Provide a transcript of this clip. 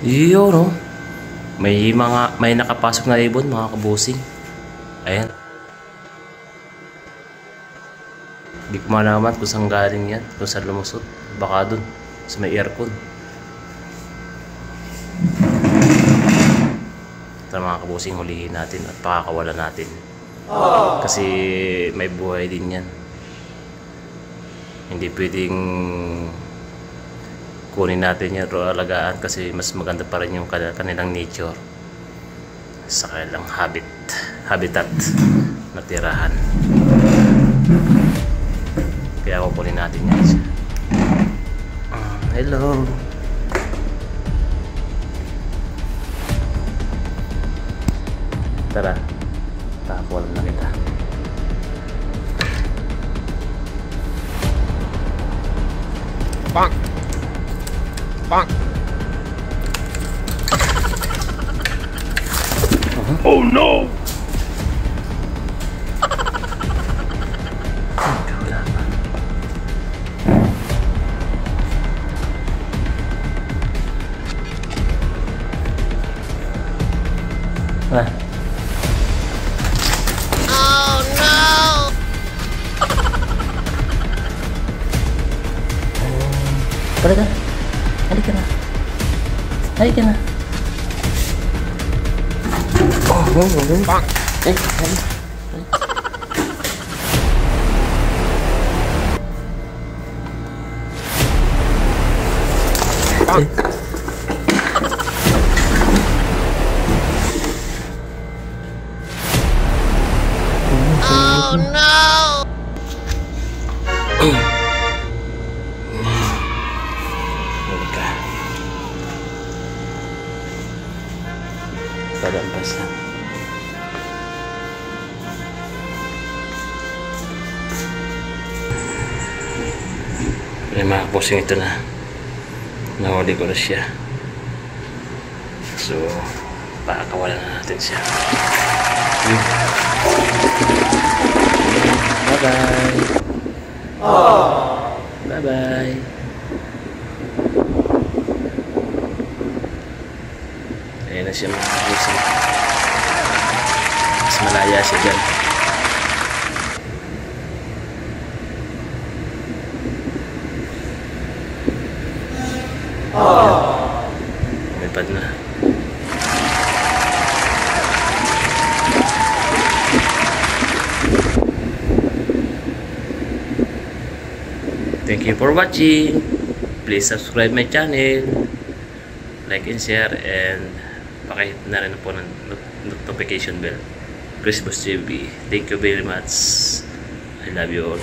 Yun, no? May nakapasok na ibon, mga kabusing. Ayan. Hindi ko malaman kung saan galing yan, kung saan lumusot. Baka dun, sa may aircon. Ito mga kabusing, hulihin natin at pakakawalan natin. Kasi may buhay din yan. Hindi pwedeng kunin natin yan o alagaan kasi mas maganda pa rin yung kanilang nature sa kanilang habitat na tirahan. Kaya kukunin natin yan siya. Hello. Tara, takulan na kita. Bonk. Bonk. Oh no! Wala pa. Ah. Oh no! Tara ka. Halika na. Halika na. Bonk. Halika. Bonk. Oh no! Halika. Palampas na. May mga pusing ito na. Nahuli ko na siya. So, pakakawalan na natin siya. Bye-bye. Bye-bye. Ayan na siya mga pusing. Mas malaya siya dyan. Lumipad na. Thank you for watching. Please subscribe my channel, like and share, and pakihit na rin po ng notification bell. Chris Boss TV. Thank you very much. I love you all.